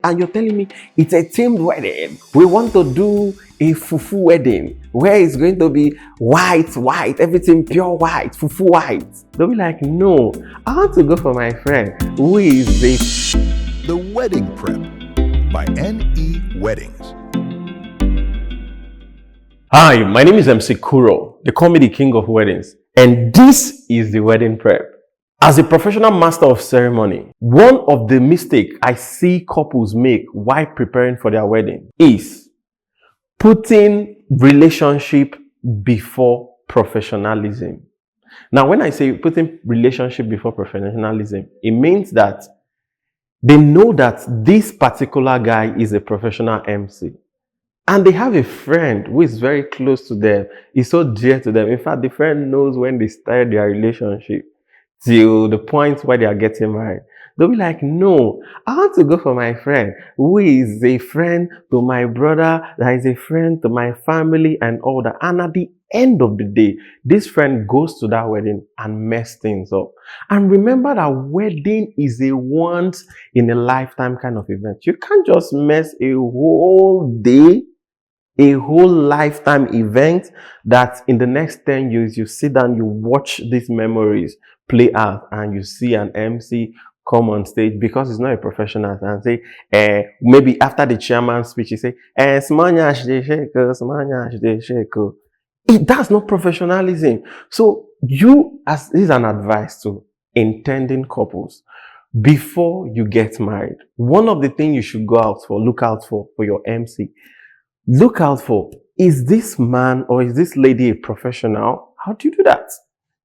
And you're telling me it's a themed wedding. We want to do a fufu wedding where it's going to be white, everything pure white, fufu white. They'll be like, no, I want to go for my friend who is The Wedding Prep by NE Weddings. Hi, my name is Emcee Kuro. They call me the king of weddings. And this is the wedding prep. As a professional master of ceremony, one of the mistakes I see couples make while preparing for their wedding is putting relationship before professionalism. Now, when I say putting relationship before professionalism, it means that they know that this particular guy is a professional MC. And they have a friend who is very close to them, is so dear to them. In fact, the friend knows when they started their relationship till the point where they are getting married. They'll be like, no, I want to go for my friend who is a friend to my brother, that is a friend to my family and all that. And at the end of the day, this friend goes to that wedding and mess things up. And remember that wedding is a once in a lifetime kind of event. You can't just mess a whole day, a whole lifetime event that in the next 10 years, you sit down, you watch these memories play out and you see an MC come on stage because he's not a professional and say, maybe after the chairman's speech, he say, smanyash de sheko, smanyash de sheko. That's not professionalism. So this is an advice to intending couples. Before you get married, one of the things you should look out for your MC, look out for, is this man or is this lady a professional? How do you do that?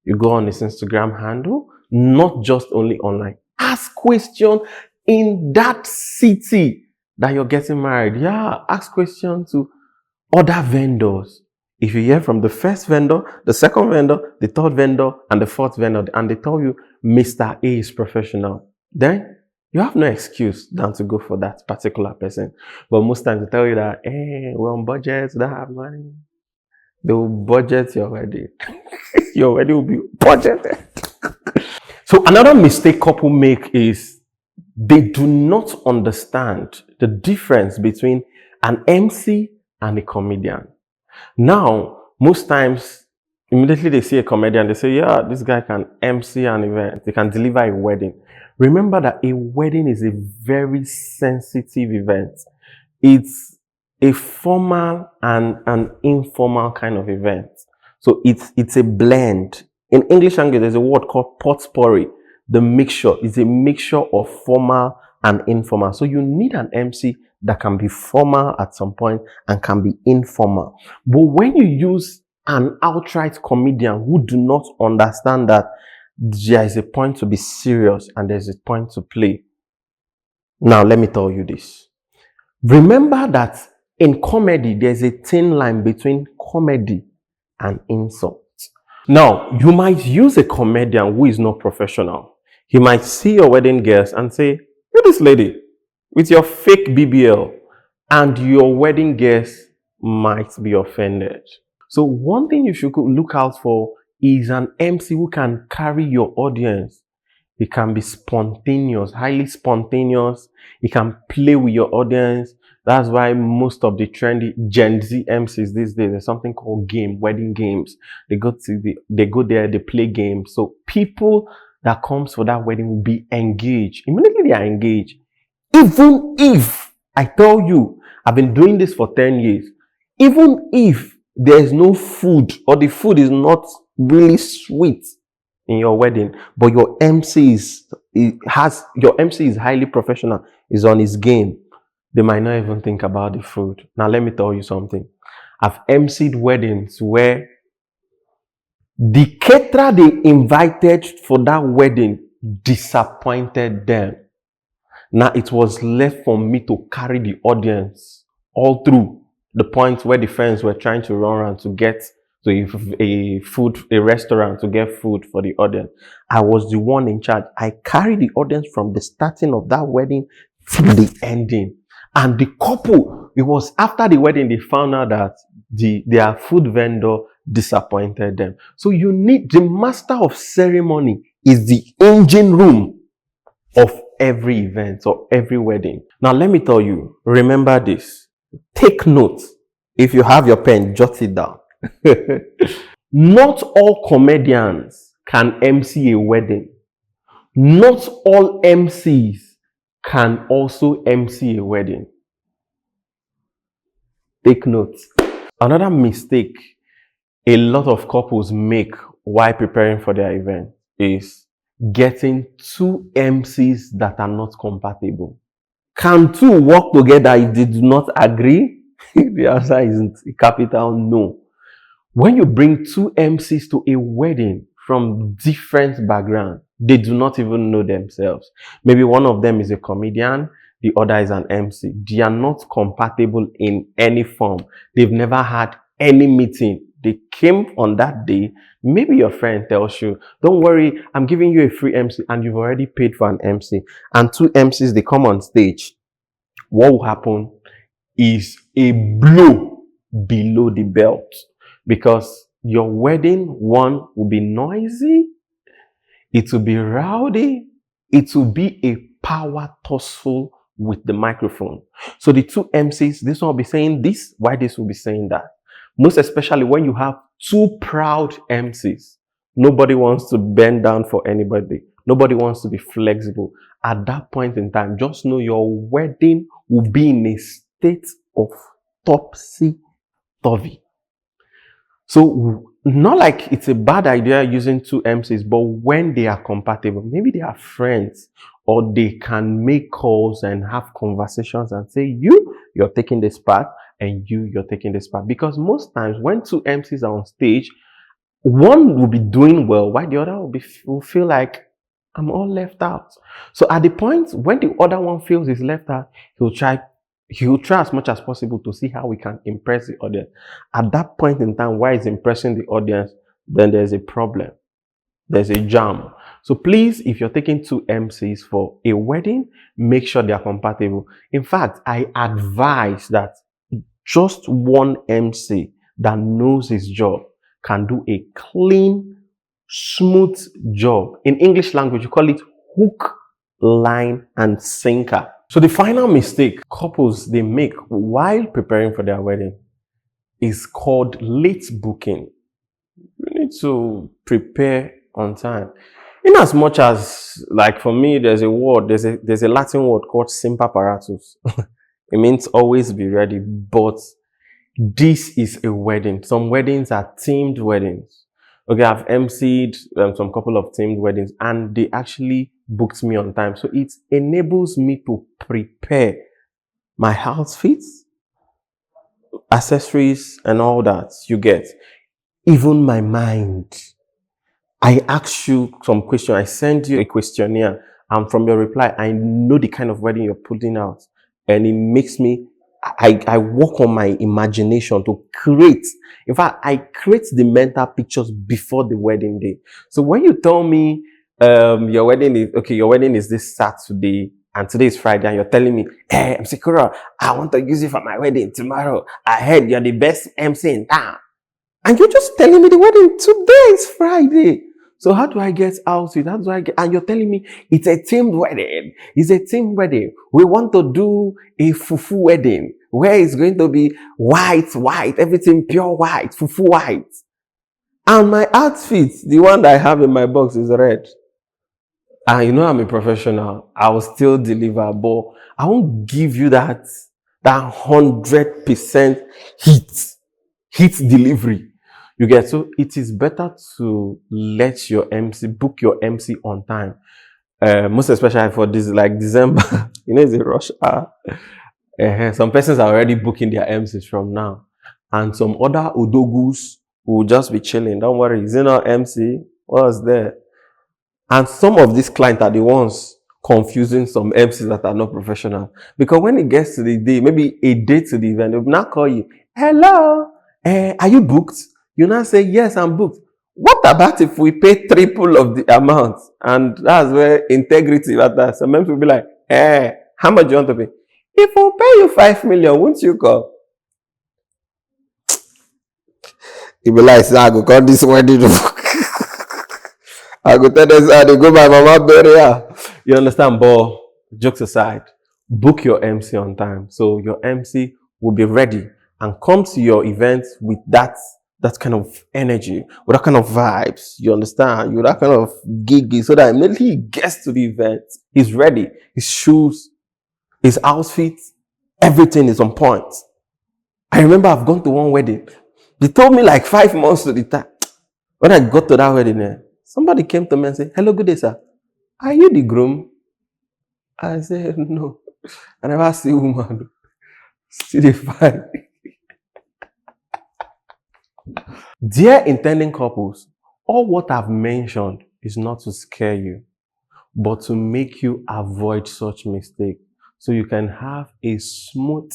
You go on his Instagram handle, not just only online. Ask questions in that city that you're getting married. Yeah, ask questions to other vendors. If you hear from the first vendor, the second vendor, the third vendor, and the fourth vendor, and they tell you Mr. A is professional, then you have no excuse than to go for that particular person. But most times they tell you that, we're on budget, we don't have money. They will budget your wedding. Your wedding will be budgeted. So another mistake couple make is they do not understand the difference between an MC and a comedian. Now, most times, immediately they see a comedian, they say, yeah, this guy can MC an event. They can deliver a wedding. Remember that a wedding is a very sensitive event. It's a formal and an informal kind of event. So it's a blend. In English language, there's a word called potpourri. The mixture is a mixture of formal and informal. So you need an MC that can be formal at some point and can be informal. But when you use an outright comedian who do not understand that there is a point to be serious and there's a point to play. Now, let me tell you this. Remember that in comedy, there's a thin line between comedy and insult. Now, you might use a comedian who is not professional. He might see your wedding guest and say, you're this lady with your fake BBL, and your wedding guest might be offended. So one thing you should look out for is an MC who can carry your audience. He can be spontaneous, highly spontaneous. He can play with your audience. That's why most of the trendy Gen Z MCs these days, there's something called wedding games. They go there, they play games. So people that comes for that wedding will be engaged. Immediately they are engaged. Even if, I tell you, I've been doing this for 10 years. Even if there's no food or the food is not really sweet in your wedding, but your MC is highly professional, is on his game, they might not even think about the food. Now, let me tell you something. I've emceed weddings where the caterer they invited for that wedding disappointed them. Now, it was left for me to carry the audience all through the point where the friends were trying to run around to get to a restaurant to get food for the audience. I was the one in charge. I carried the audience from the starting of that wedding to the ending. And the couple, it was after the wedding, they found out that their food vendor disappointed them. So you need, the master of ceremony is the engine room of every event or every wedding. Now, Now, let me tell you, remember this. Take note. If you have your pen, jot it down. Not all comedians can MC a wedding. Not all MCs can also MC a wedding. Take note. Another mistake a lot of couples make while preparing for their event is getting two MCs that are not compatible. Can two work together if they do not agree? The answer is a capital no. When you bring two MCs to a wedding from different backgrounds, they do not even know themselves. Maybe one of them is a comedian, the other is an MC. They are not compatible in any form. They've never had any meeting. They came on that day. Maybe your friend tells you, don't worry, I'm giving you a free MC, and you've already paid for an MC. And two MCs, they come on stage. What will happen is a blow below the belt, because your wedding, one, will be noisy, it will be rowdy, it will be a power tussle with the microphone. So the two MCs, this one will be saying this, while this will be saying that. Most especially when you have two proud MCs. Nobody wants to bend down for anybody. Nobody wants to be flexible. At that point in time, just know your wedding will be in a state of topsy-turvy. So, not like it's a bad idea using two MCs, but when they are compatible, maybe they are friends, or they can make calls and have conversations and say, you're taking this part, and you're taking this part. Because most times when two MCs are on stage, one will be doing well, while the other will feel like, I'm all left out. So at the point when the other one feels he's left out, he'll try as much as possible to see how we can impress the audience. At that point in time, while he's impressing the audience, then there's a problem. There's a jam. So please, if you're taking two MCs for a wedding, make sure they are compatible. In fact, I advise that just one MC that knows his job can do a clean, smooth job. In English language, you call it hook, line, and sinker. So the final mistake couples they make while preparing for their wedding is called late booking. You need to prepare on time. In as much as, like for me, there's a Latin word called simpaparatus. It means always be ready, but this is a wedding. Some weddings are themed weddings. Okay, I've emceed some couple of themed weddings, and they actually booked me on time. So it enables me to prepare my outfits, accessories, and all that you get. Even my mind. I ask you some question. I send you a questionnaire, and from your reply, I know the kind of wedding you're putting out, and it makes me. I work on my imagination to create. In fact, I create the mental pictures before the wedding day. So when you tell me your wedding is this Saturday and today is Friday, and you're telling me, hey, Emcee Kuro, I want to use you for my wedding tomorrow. I heard you're the best MC in town. And you're just telling me the wedding today is Friday. So how do I get out with it? And you're telling me it's a themed wedding. It's a themed wedding. We want to do a fufu wedding where it's going to be white, everything pure white, fufu white. And my outfit, the one that I have in my box, is red. And you know I'm a professional. I will still deliver, but I won't give you that 100% heat delivery. You get, so it is better to let your MC book your MC on time. Most especially for this, like December, it's a rush hour. Some persons are already booking their MCs from now, and some other odogus will just be chilling. Don't worry, is it not MC? What's there? And some of these clients are the ones confusing some MCs that are not professional, because when it gets to the day, maybe a day to the event, they'll now call you, hello, are you booked? You now say, yes, I'm booked. What about if we pay triple of the amount? And that's where integrity matters. Some people will be like, how much do you want to pay? If we pay you 5 million, won't you come? You be like, I go call this wedding. I go tell them, they go my mama burial. You understand? But jokes aside, book your MC on time. So your MC will be ready and come to your event with that kind of energy, with that kind of vibes. You understand? With that kind of giggy, so that immediately he gets to the event, he's ready. His shoes, his outfit, everything is on point. I remember I've gone to one wedding. They told me like 5 months to the time. When I got to that wedding, somebody came to me and said, "Hello, good day, sir. Are you the groom?" I said, "No. I never see woman. See the fight." Dear intending couples, all what I've mentioned is not to scare you, but to make you avoid such mistake so you can have a smooth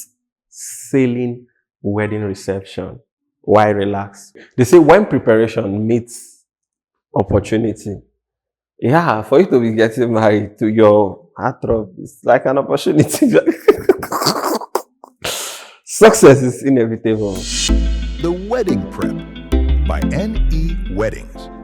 sailing wedding reception while relaxed. They say when preparation meets opportunity, yeah, for you to be getting married to your heartthrob, it's like an opportunity. Success is inevitable. The Wedding Prep by NE Weddings.